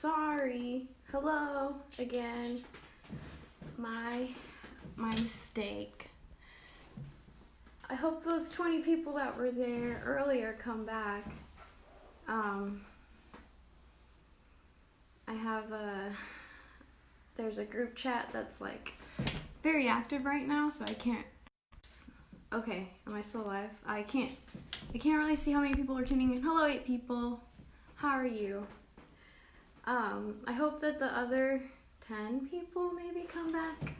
Sorry. Hello again. My mistake. I hope those 20 people that were there earlier come back. I have there's a group chat that's like very active right now, so I can't. Okay, am I still live? I can't really see how many people are tuning in. Hello, 8 people. How are you? I hope that the other 10 people maybe come back,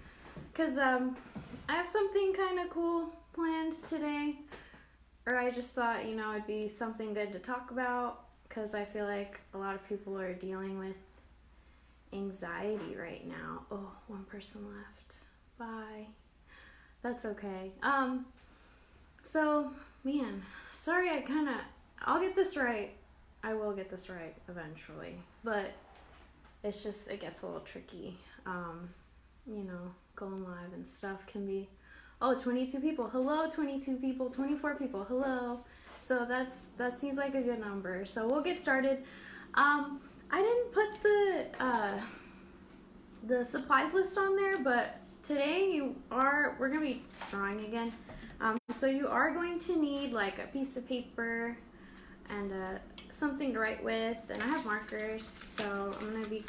because I have something kind of cool planned today, or I just thought, it'd be something good to talk about, because I feel like a lot of people are dealing with anxiety right now. Oh, one person left. Bye. That's okay. So, man, sorry, I'll get this right. I will get this right eventually, but it's just, it gets a little tricky. Going live and stuff can be, 22 people. Hello, 22 people, 24 people. Hello. So that seems like a good number. So we'll get started. I didn't put the supplies list on there, but today we're going to be drawing again. So you are going to need like a piece of paper and something to write with, and I have markers, so I'm going to be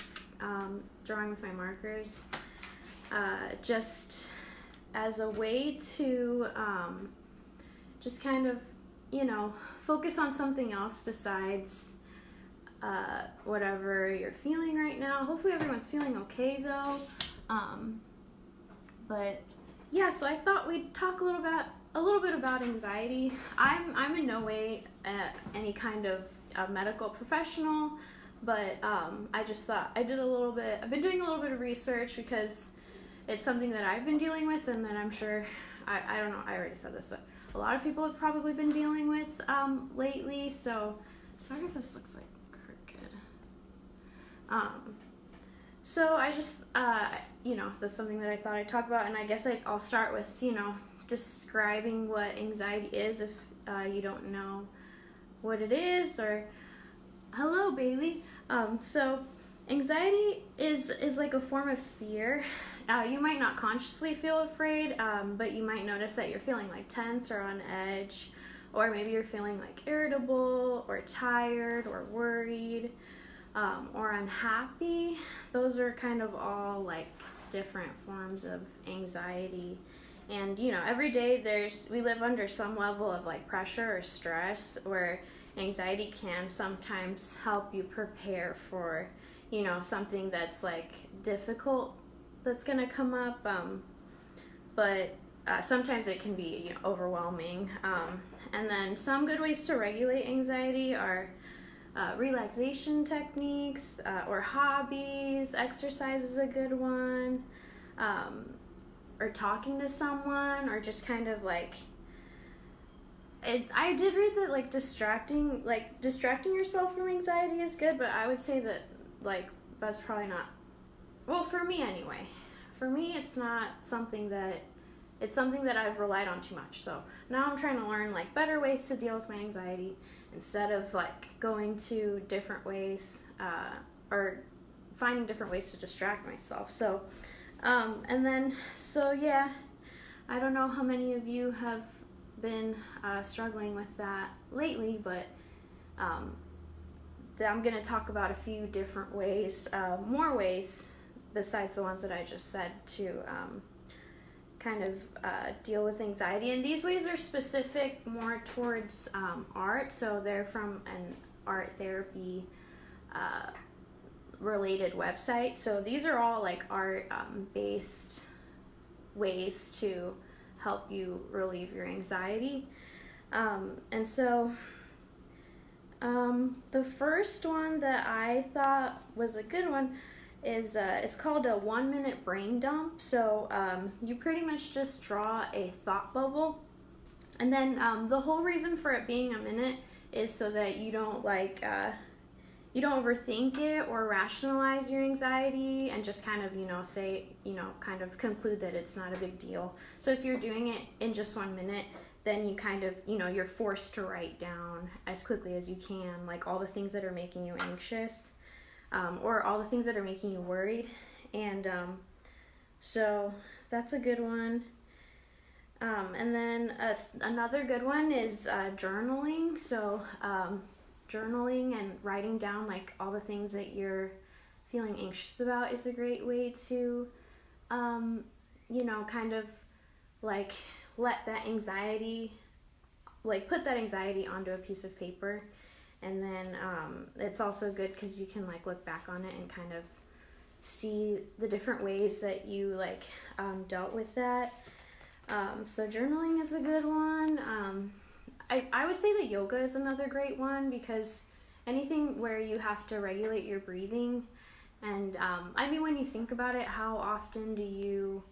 drawing with my markers just as a way to just kind of, focus on something else besides whatever you're feeling right now. Hopefully everyone's feeling okay though. But yeah, so I thought we'd talk a little bit about anxiety. I'm in no way any kind of a medical professional, but I just thought I've been doing a little bit of research because it's something that I've been dealing with, and that I'm sure, I don't know, I already said this, but a lot of people have probably been dealing with lately, so sorry if this looks like crooked. So I just, that's something that I thought I'd talk about, and I guess I'll start with, describing what anxiety is if you don't know what it is, or hello, Bailey. So anxiety is like a form of fear. You might not consciously feel afraid, but you might notice that you're feeling like tense or on edge, or maybe you're feeling like irritable or tired or worried or unhappy. Those are kind of all like different forms of anxiety. And every day we live under some level of like pressure or stress, where anxiety can sometimes help you prepare for something that's like difficult that's gonna come up, but sometimes it can be overwhelming. And then some good ways to regulate anxiety are relaxation techniques, or hobbies. Exercise is a good one, or talking to someone, or just kind of like I did read that like distracting yourself from anxiety is good, but I would say that like that's probably not, well, for me anyway. For me, it's something that I've relied on too much. So now I'm trying to learn like better ways to deal with my anxiety, instead of like going to different ways or finding different ways to distract myself. So yeah, I don't know how many of you have been struggling with that lately, but I'm going to talk about a few different ways, more ways besides the ones that I just said, to kind of deal with anxiety. And these ways are specific more towards art, so they're from an art therapy related website. So these are all like art based ways to help you relieve your anxiety. And so the first one that I thought was a good one is it's called a 1-minute brain dump. So you pretty much just draw a thought bubble, and then the whole reason for it being a minute is so that you don't you don't overthink it or rationalize your anxiety and just kind of kind of conclude that it's not a big deal. So if you're doing it in just 1 minute, then you kind of, you're forced to write down as quickly as you can, like all the things that are making you anxious. or all the things that are making you worried. And so that's a good one. And then another good one is journaling. So journaling and writing down like all the things that you're feeling anxious about is a great way to, kind of like let that anxiety, like put that anxiety onto a piece of paper. And then it's also good because you can like look back on it and kind of see the different ways that you like dealt with that. So journaling is a good one. I would say that yoga is another great one, because anything where you have to regulate your breathing, and when you think about it, how often do you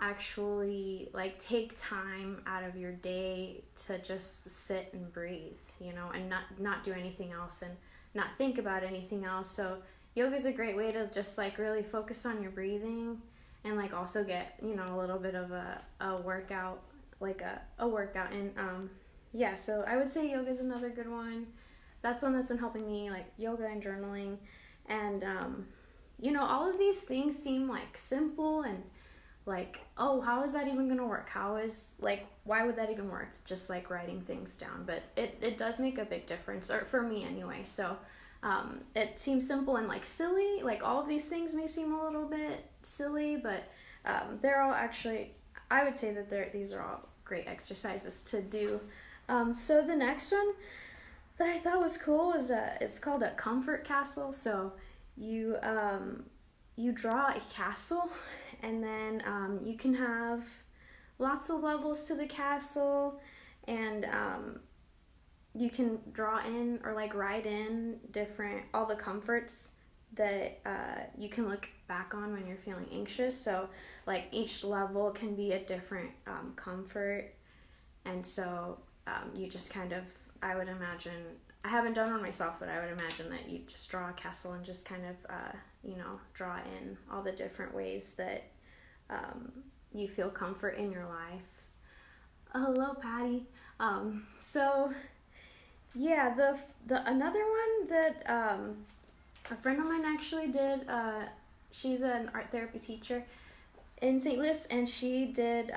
actually like take time out of your day to just sit and breathe, and not do anything else and not think about anything else? So yoga is a great way to just like really focus on your breathing and like also get a little bit of a workout, like a workout. And so I would say yoga is another good one. That's one that's been helping me, like yoga and journaling. And all of these things seem like simple and like, oh, how is that even gonna work? Why would that even work? Just like writing things down. But it does make a big difference, or for me anyway. So it seems simple and like silly. Like all of these things may seem a little bit silly, but they're all actually, I would say that these are all great exercises to do. So the next one that I thought was cool is it's called a comfort castle. So you draw a castle, and then you can have lots of levels to the castle, and you can draw in or like write in all the comforts that you can look back on when you're feeling anxious. So like each level can be a different comfort, and so you just kind of, I would imagine, I haven't done one myself, but I would imagine that you just draw a castle and just kind of draw in all the different ways that you feel comfort in your life. Hello, Patty. So yeah, the another one that a friend of mine actually did, she's an art therapy teacher in St. Louis, and she did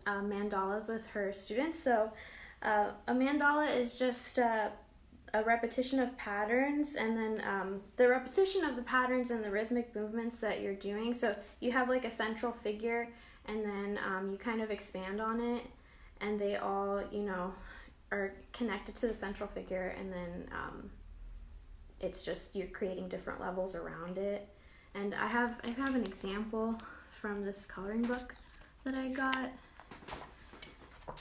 mandalas with her students. So a mandala is just a repetition of patterns, and then the repetition of the patterns and the rhythmic movements that you're doing. So you have like a central figure, and then you kind of expand on it, and they all are connected to the central figure, and then it's just you're creating different levels around it. And I have an example from this coloring book that I got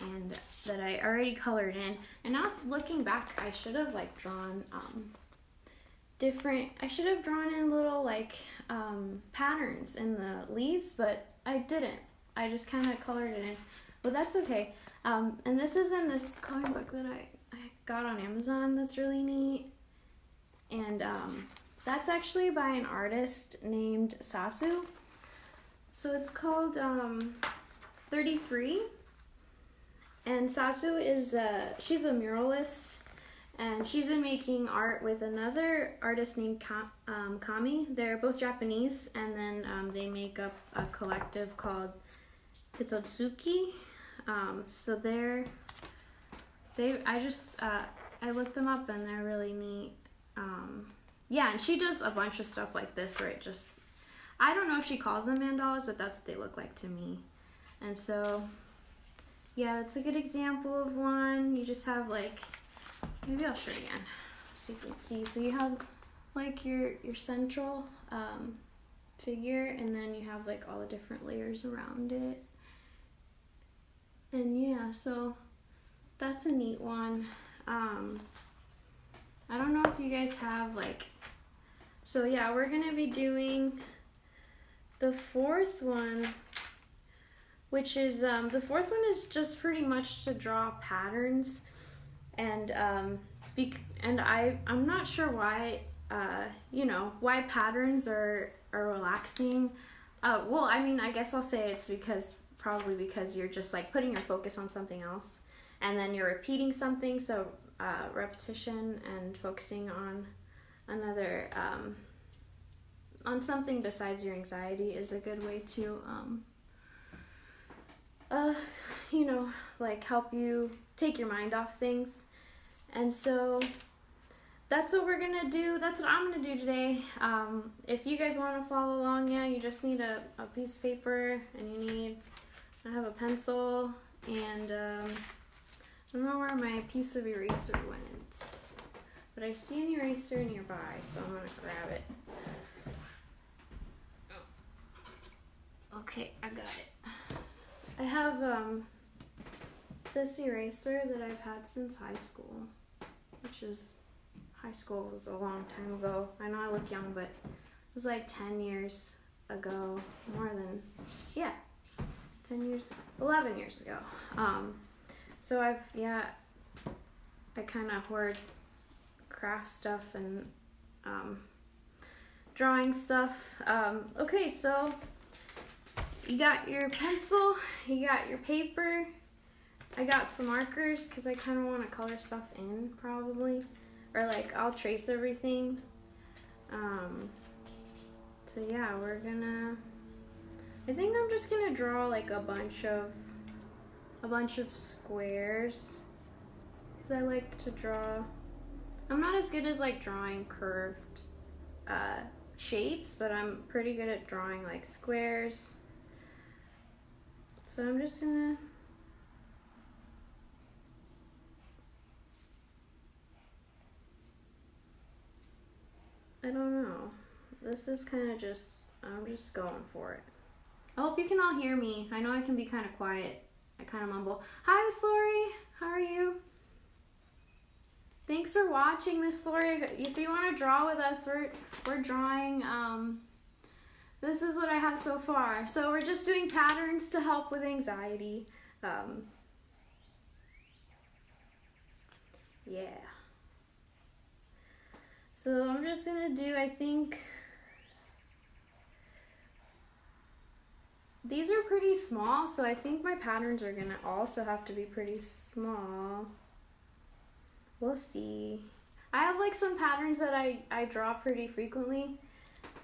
and that I already colored in. And now looking back, I should have like drawn I should have drawn in little like patterns in the leaves, but I didn't. I just kind of colored it in, but that's okay. And this is in this coloring book that I got on Amazon that's really neat. And that's actually by an artist named Sasu. So it's called 33. And Sasu is she's a muralist, and she's been making art with another artist named Kami. They're both Japanese, and then they make up a collective called Hitotsuki. So I looked them up, and they're really neat. Yeah, and she does a bunch of stuff like this where I don't know if she calls them mandalas, but that's what they look like to me. And so, yeah, that's a good example of one. You just have like, maybe I'll show it again so you can see. So you have like your central figure, and then you have like all the different layers around it. And yeah, so that's a neat one. I don't know if you guys have like, so yeah, we're gonna be doing the fourth one, which is, the fourth one is just pretty much to draw patterns, and I'm not sure why, why patterns are relaxing. Well, I mean, I guess I'll say it's probably because you're just like putting your focus on something else, and then you're repeating something, so repetition and focusing on another on something besides your anxiety is a good way to, you know, like help you take your mind off things. And so that's what we're gonna do. That's what I'm gonna do today. If you guys want to follow along, yeah, you just need a piece of paper, and I have a pencil, and I don't know where my piece of eraser went, but I see an eraser nearby, so I'm gonna grab it. Okay, I got it. I have this eraser that I've had since high school, high school was a long time ago. I know I look young, but it was like 10 years ago, 11 years ago. So I kind of hoard craft stuff and drawing stuff. Okay, so you got your pencil, you got your paper. I got some markers because I kind of want to color stuff in, probably, or like I'll trace everything. So yeah, I think I'm just gonna draw like a bunch of squares, because I like to draw. I'm not as good as like drawing curved shapes, but I'm pretty good at drawing like squares. So I'm just gonna I don't know. This is kind of I'm just going for it. I hope you can all hear me. I know I can be kind of quiet. I kind of mumble. Hi, Miss Lori. How are you? Thanks for watching, Miss Lori. If you want to draw with us, we're drawing. This is what I have so far. So we're just doing patterns to help with anxiety. Yeah. So I'm just gonna do, I think, these are pretty small, so I think my patterns are gonna also have to be pretty small. We'll see. I have like some patterns that I draw pretty frequently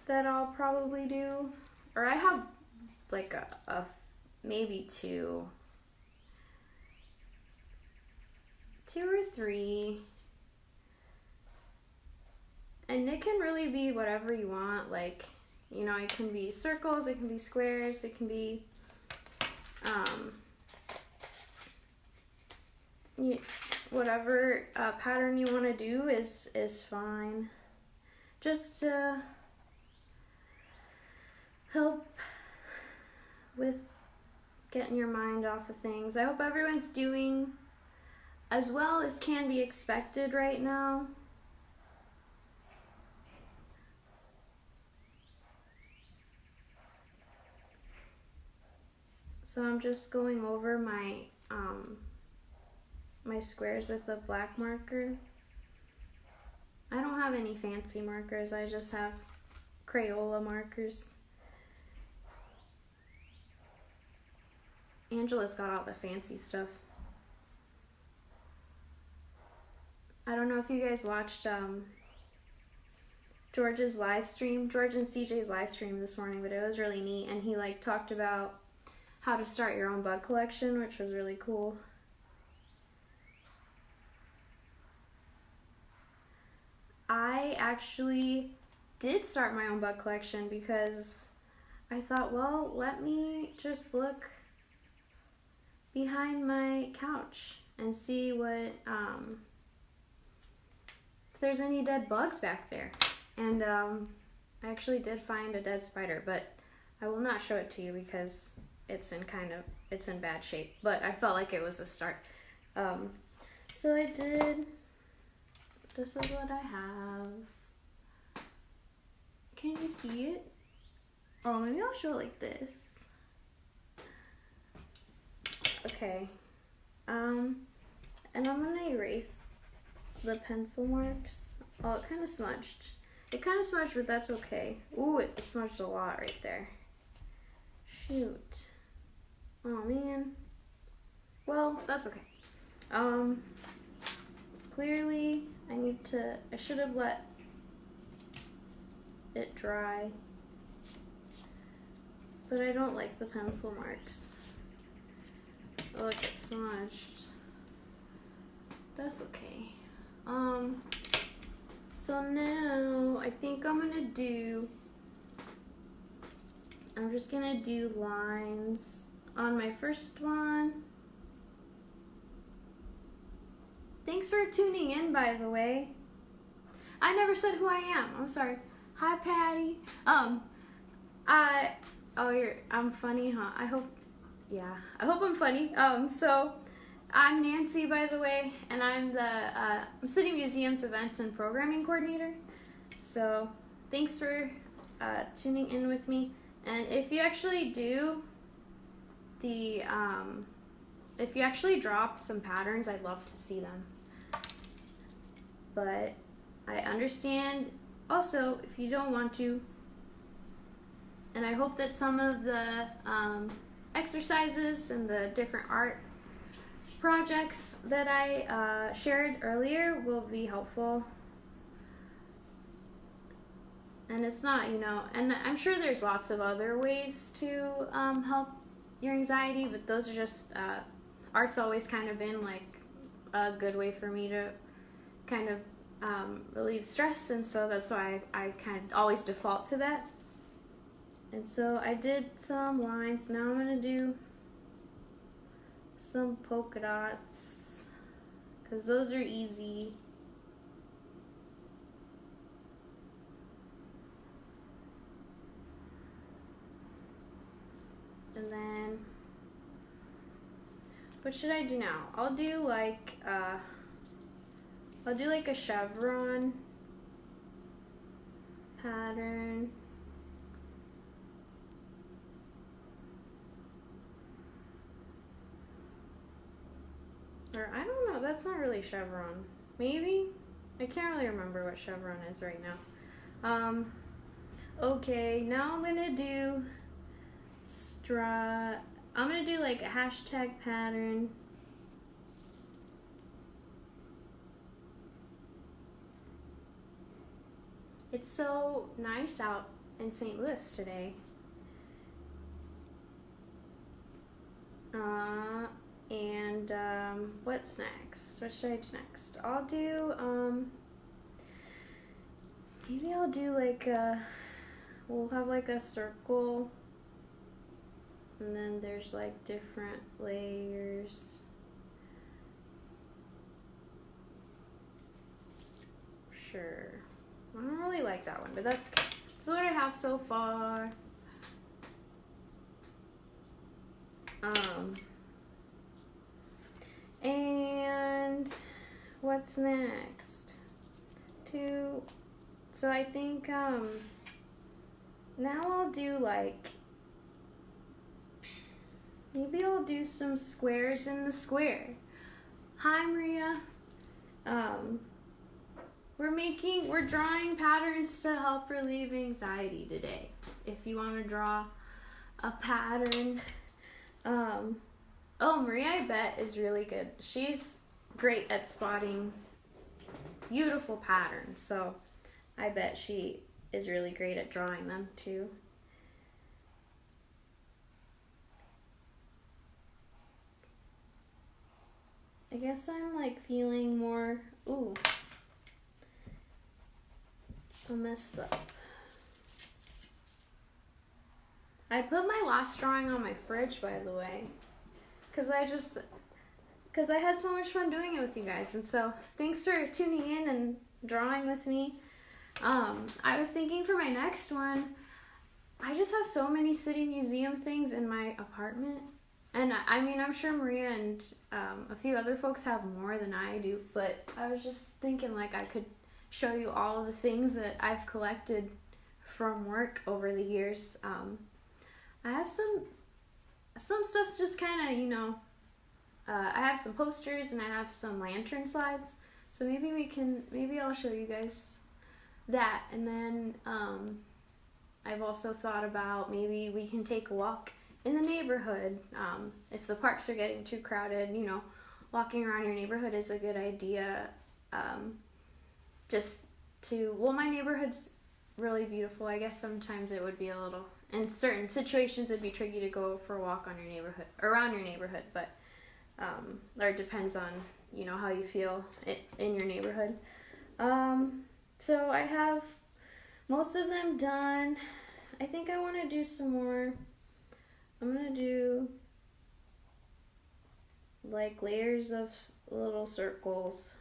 that I'll probably do, or I have like a maybe two or three. And it can really be whatever you want, like, you know, it can be circles, it can be squares, it can be, whatever pattern you want to do is fine. Just to help with getting your mind off of things. I hope everyone's doing as well as can be expected right now. So I'm just going over my my squares with a black marker. I don't have any fancy markers, I just have Crayola markers. Angela's got all the fancy stuff. I don't know if you guys watched George's live stream, George and CJ's live stream this morning, but it was really neat, and he like talked about how to start your own bug collection, which was really cool. I actually did start my own bug collection because I thought, well, let me just look behind my couch and see what if there's any dead bugs back there. And I actually did find a dead spider, but I will not show it to you because it's in bad shape, but I felt like it was a start. So I did, this is what I have. Can you see it? Oh, maybe I'll show it like this. Okay. And I'm gonna erase the pencil marks. Oh, it kind of smudged. But that's okay. Ooh, it smudged a lot right there. Shoot. Oh man. Well, that's okay. Clearly I should have let it dry. but I don't like the pencil marks. Oh, look, it's smudged. That's okay. So now I think I'm just gonna do lines on my first one. Thanks for tuning in, by the way. I never said who I am. I'm sorry. Hi, Patty. I'm funny, huh? I hope I'm funny. So I'm Nancy, by the way, and I'm the City Museum's Events and Programming Coordinator. So thanks for tuning in with me. And if you actually do if you actually drop some patterns, I'd love to see them. But I understand also if you don't want to. And I hope that some of the exercises and the different art projects that I shared earlier will be helpful. And it's not, and I'm sure there's lots of other ways to help your anxiety, but those are just, art's always kind of been like a good way for me to kind of relieve stress, and so that's why I kind of always default to that. And so I did some lines. Now I'm going to do some polka dots because those are easy. And then what should I do now? I'll do like a chevron pattern. Or I don't know, that's not really chevron. Maybe? I can't really remember what chevron is right now. Okay, now I'm gonna do I'm gonna do like a hashtag pattern. It's so nice out in St. Louis today. And what's next? What should I do next? I'll do, maybe I'll do like we'll have like a circle, and then there's like different layers. Sure. I don't really like that one, but that's okay. This is what I have so far. And what's next? So I think now I'll do like, maybe I'll do some squares in the square. Hi, Maria. We're drawing patterns to help relieve anxiety today. If you want to draw a pattern, oh, Maria, I bet, is really good. She's great at spotting beautiful patterns, so I bet she is really great at drawing them too. I guess I'm like feeling more, I messed up. I put my last drawing on my fridge, by the way, because I had so much fun doing it with you guys. And so thanks for tuning in and drawing with me. I was thinking for my next one, I just have so many City Museum things in my apartment. And I mean, I'm sure Maria and a few other folks have more than I do, but I was just thinking like I could show you all of the things that I've collected from work over the years. I have some stuff's just kind of, I have some posters and I have some lantern slides. So maybe I'll show you guys that. And then I've also thought about maybe we can take a walk in the neighborhood. If the parks are getting too crowded, walking around your neighborhood is a good idea. My neighborhood's really beautiful. I guess sometimes it would be a little, in certain situations, it'd be tricky to go for a walk on your neighborhood, around your neighborhood, but, or it depends on, how you feel in your neighborhood. So I have most of them done. I think I want to do some more. I'm going to do like layers of little circles.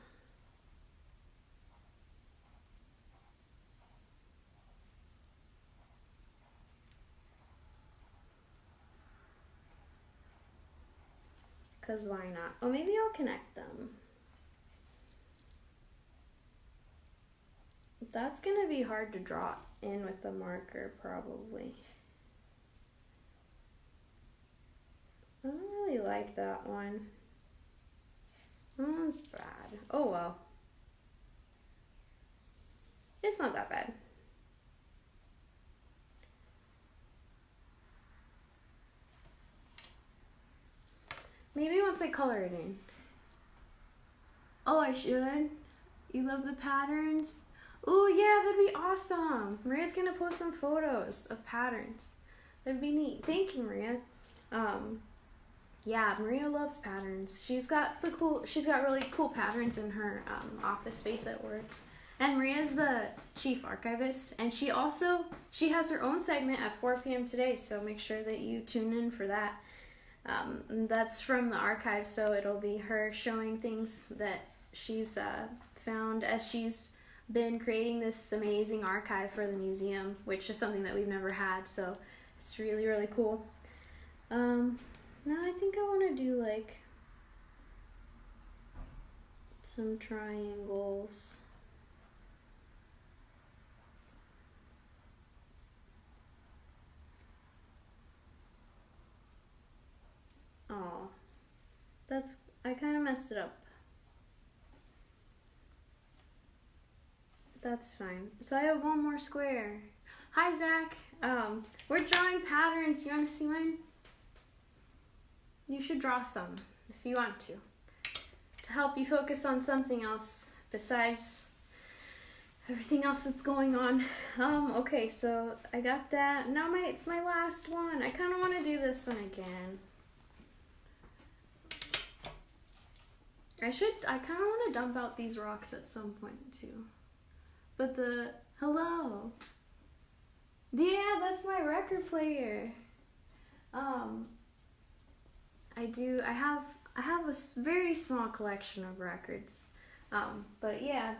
Because why not? Oh, maybe I'll connect them. That's going to be hard to draw in with a marker, probably. I don't really like that one. That one's bad. Oh well. It's not that bad. Maybe once I color it in. Oh, I should? You love the patterns? Ooh, yeah, that'd be awesome. Maria's gonna post some photos of patterns. That'd be neat. Thank you, Maria. Yeah, Maria loves patterns. She's got really cool patterns in her office space at work. And Maria's the chief archivist, and she has her own segment at 4 p.m. today, so make sure that you tune in for that. That's from the archive, so it'll be her showing things that she's found as she's been creating this amazing archive for the museum, which is something that we've never had, so it's really, really cool. Now I think I want to do like some triangles. Oh, I kind of messed it up. That's fine. So I have one more square. Hi, Zach. We're drawing patterns. You want to see mine? You should draw some if you want to help you focus on something else besides everything else that's going on. Okay, so I got that. Now it's my last one. I kind of want to do this one again. I kind of want to dump out these rocks at some point too. But hello. Yeah, that's my record player. I have a very small collection of records. But yeah,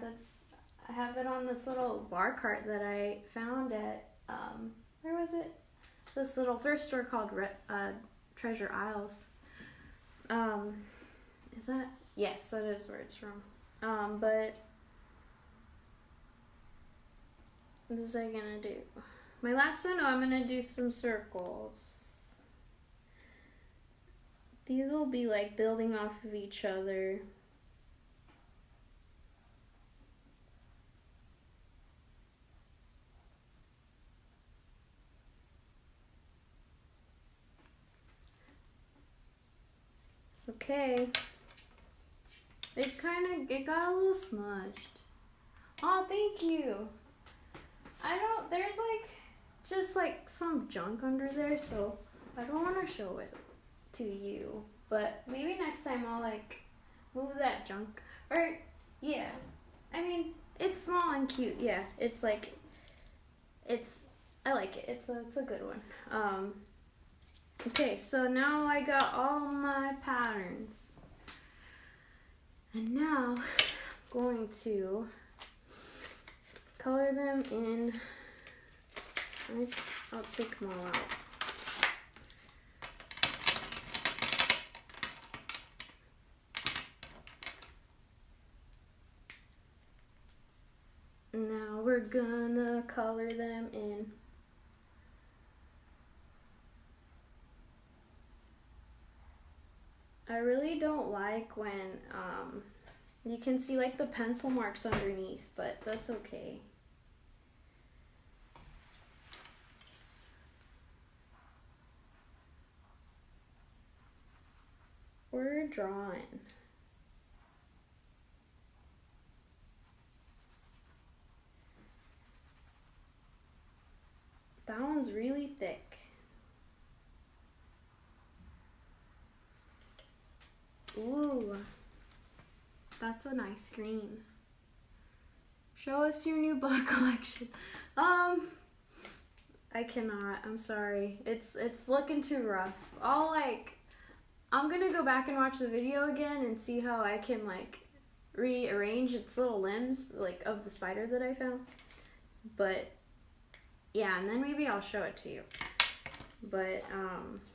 I have it on this little bar cart that I found at, where was it? This little thrift store called Treasure Isles. Is that? Yes, that is where it's from. But what was I gonna do? My last one, I'm gonna do some circles. These will be like building off of each other. Okay. It got a little smudged. Oh, thank you. There's just some junk under there, so I don't want to show it to you. But maybe next time I'll move that junk. Or, yeah. I mean, it's small and cute. Yeah, I like it. It's a good one. Okay, so now I got all my patterns. And now I'm going to color them in. I'll pick them all out. Now we're gonna color them in. I really don't like when you can see the pencil marks underneath, but that's okay. We're drawing. That one's really thick. Ooh, that's a nice green. Show us your new book collection. I cannot. I'm sorry. It's looking too rough. I'm gonna go back and watch the video again and see how I can like rearrange its little limbs like of the spider that I found. But yeah, and then maybe I'll show it to you. But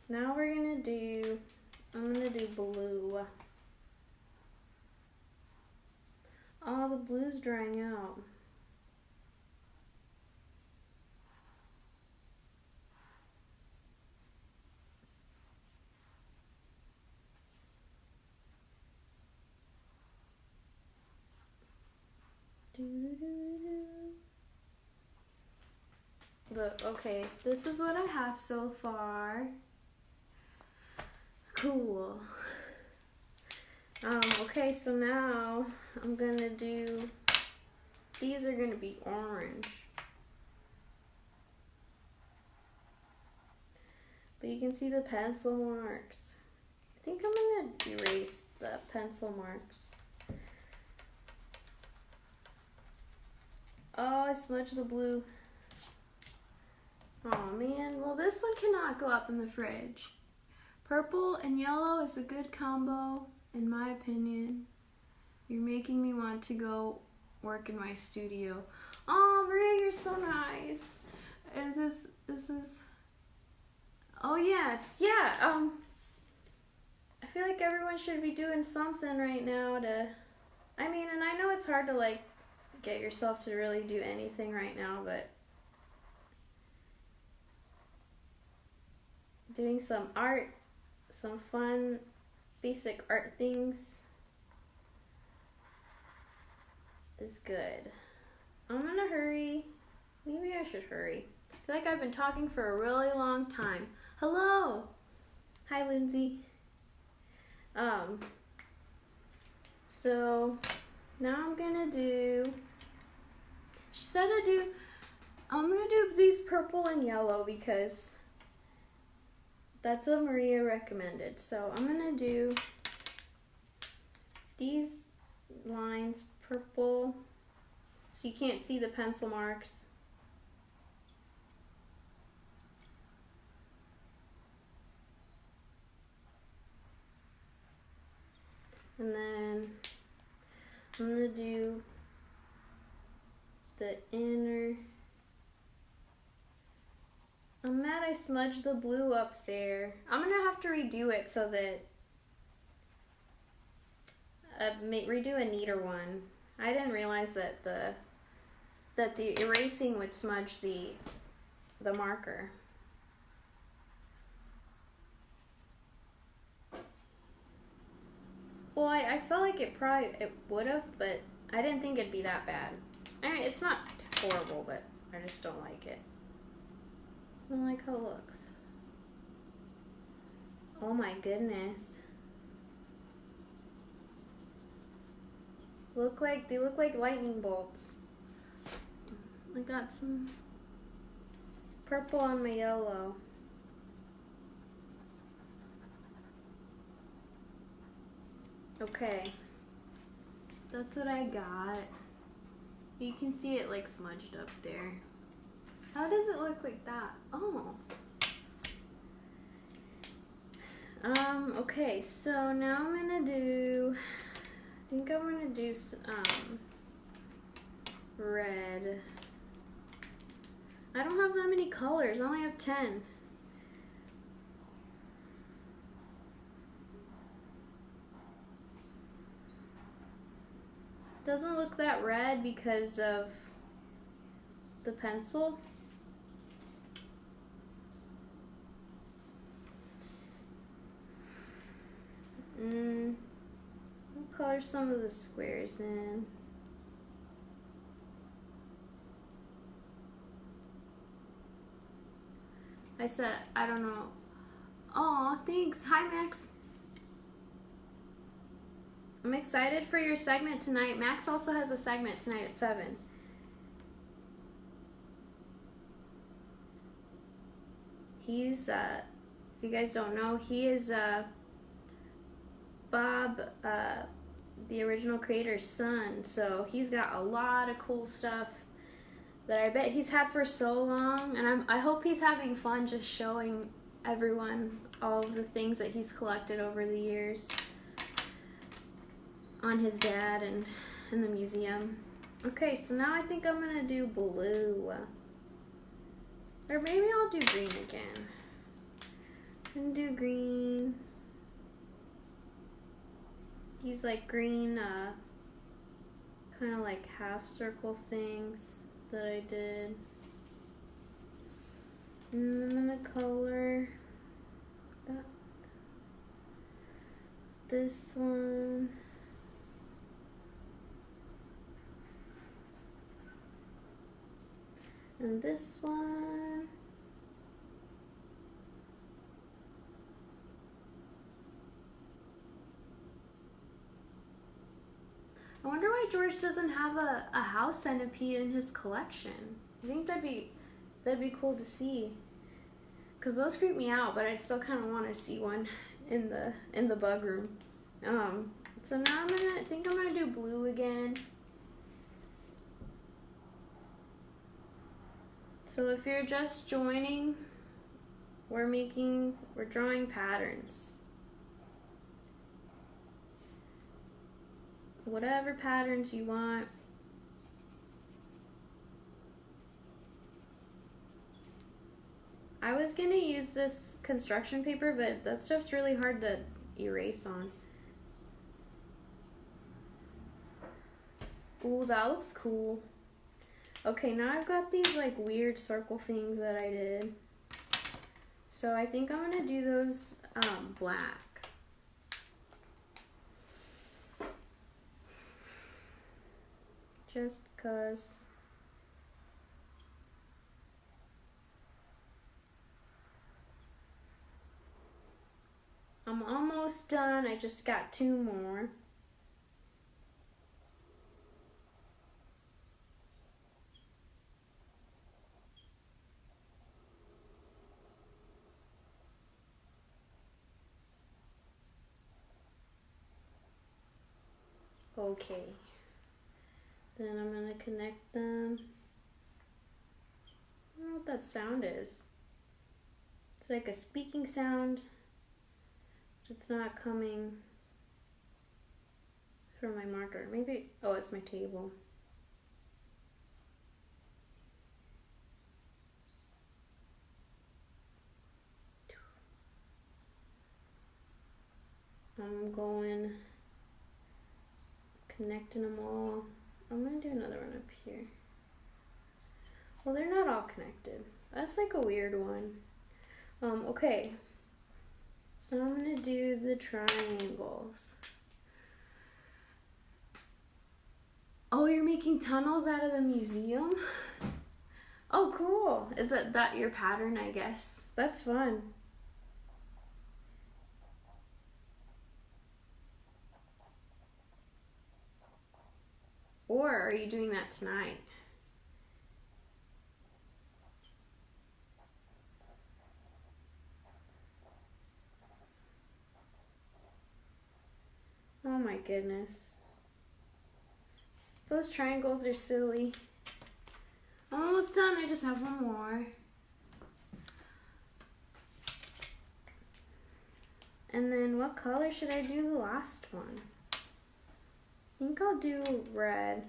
now I'm gonna do blue. Oh, the blue's drying out. Okay, this is what I have so far. Cool. Okay, so now I'm gonna do, these are gonna be orange. But you can see the pencil marks. I think I'm gonna erase the pencil marks. Oh, I smudged the blue. Oh man, well this one cannot go up in the fridge. Purple and yellow is a good combo, in my opinion. You're making me want to go work in my studio. Oh, Maria, you're so nice. Is this? Oh yes, yeah. I feel like everyone should be doing something right now to. I mean, and I know it's hard to like get yourself to really do anything right now, but doing some art, some fun, basic art things is good. I'm gonna hurry. Maybe I should hurry. I feel like I've been talking for a really long time. Hello! Hi, Lindsay. So now I'm gonna do, she said I'm gonna do these purple and yellow because that's what Maria recommended. So I'm gonna do these lines purple so you can't see the pencil marks. And then I'm gonna do the inner. I'm mad I smudged the blue up there. I'm gonna have to redo it so that redo a neater one. I didn't realize that the erasing would smudge the marker. Well, I felt like it would have, but I didn't think it'd be that bad. I mean, it's not horrible, but I just don't like it. I don't like how it looks. Oh my goodness. They look like lightning bolts. I got some purple on my yellow. Okay. That's what I got. You can see it like smudged up there. How does it look like that? Oh. Okay, so now I'm gonna do, I think I'm gonna do red. I don't have that many colors, I only have 10. Doesn't look that red because of the pencil. I'll color some of the squares in. I said, I don't know. Aw, thanks. Hi, Max. I'm excited for your segment tonight. Max also has a segment tonight at 7. He's, if you guys don't know, he is Bob, the original creator's son. So he's got a lot of cool stuff that I bet he's had for so long. And I hope he's having fun just showing everyone all of the things that he's collected over the years on his dad and in the museum. Okay, so now I think I'm gonna do blue. Or maybe I'll do green again. I'm gonna do green. These like green, kind of like half circle things that I did. And I'm gonna color that. This one. And this one. I wonder why George doesn't have a house centipede in his collection. I think that'd be cool to see. Cause those creep me out, but I'd still kind of want to see one in the bug room. So now I think I'm gonna do blue again. So if you're just joining, we're drawing patterns. Whatever patterns you want. I was gonna use this construction paper, but that stuff's really hard to erase on. Ooh, that looks cool. Okay, now I've got these like weird circle things that I did. So I think I'm gonna do those black. Just cause. I'm almost done. I just got 2 more. Okay. Then I'm gonna connect them. I don't know what that sound is. It's like a speaking sound. It's not coming from my marker. Maybe, oh, it's my table. I'm going, connecting them all. I'm gonna do another one up here. Well, they're not all connected. That's like a weird one. Okay. So I'm gonna do the triangles. Oh, you're making tunnels out of the museum? Oh, cool. Is that your pattern, I guess? That's fun. Or are you doing that tonight? Oh my goodness. Those triangles are silly. I'm almost done. I just have one more. And then what color should I do the last one? I think I'll do red.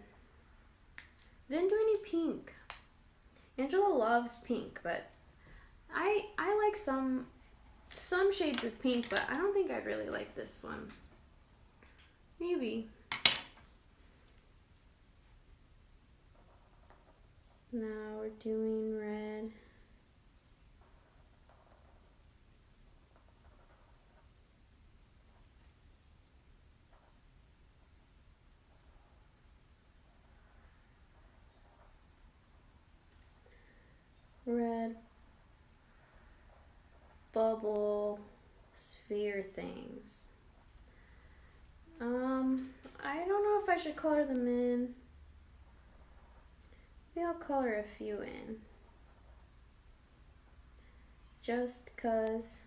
I didn't do any pink. Angela loves pink, but I like some shades of pink, but I don't think I'd really like this one. Maybe. Now we're doing red. Red bubble sphere things. I don't know if I should color them in. Maybe I'll color a few in. just 'cause.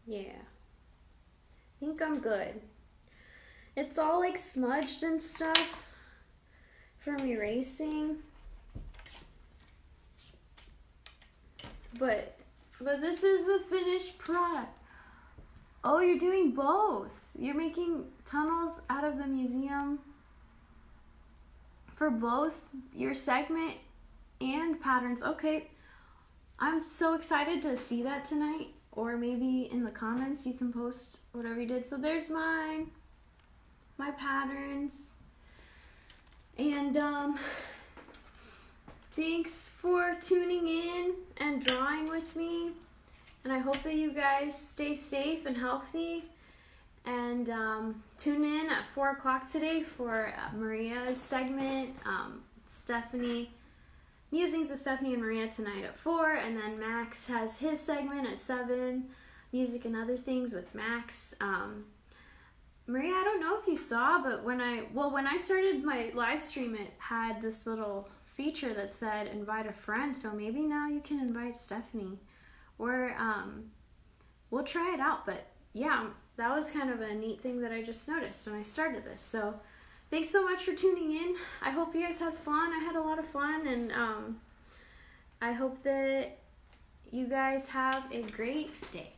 Yeah. I think I'm good. It's all like smudged and stuff from erasing. But this is the finished product. Oh, you're doing both. You're making tunnels out of the museum for both your segment and patterns. Okay. I'm so excited to see that tonight. Or maybe in the comments you can post whatever you did. So there's my patterns. And thanks for tuning in and drawing with me. And I hope that you guys stay safe and healthy. And tune in at 4 o'clock today for Maria's segment. Stephanie, Musings with Stephanie and Maria tonight at 4. And then Max has his segment at 7. Music and Other Things with Max. Maria, I don't know if you saw, but when I started my live stream, it had this little feature that said invite a friend. So maybe now you can invite Stephanie. Or we'll try it out. But yeah, that was kind of a neat thing that I just noticed when I started this. So thanks so much for tuning in. I hope you guys had fun. I had a lot of fun, and I hope that you guys have a great day.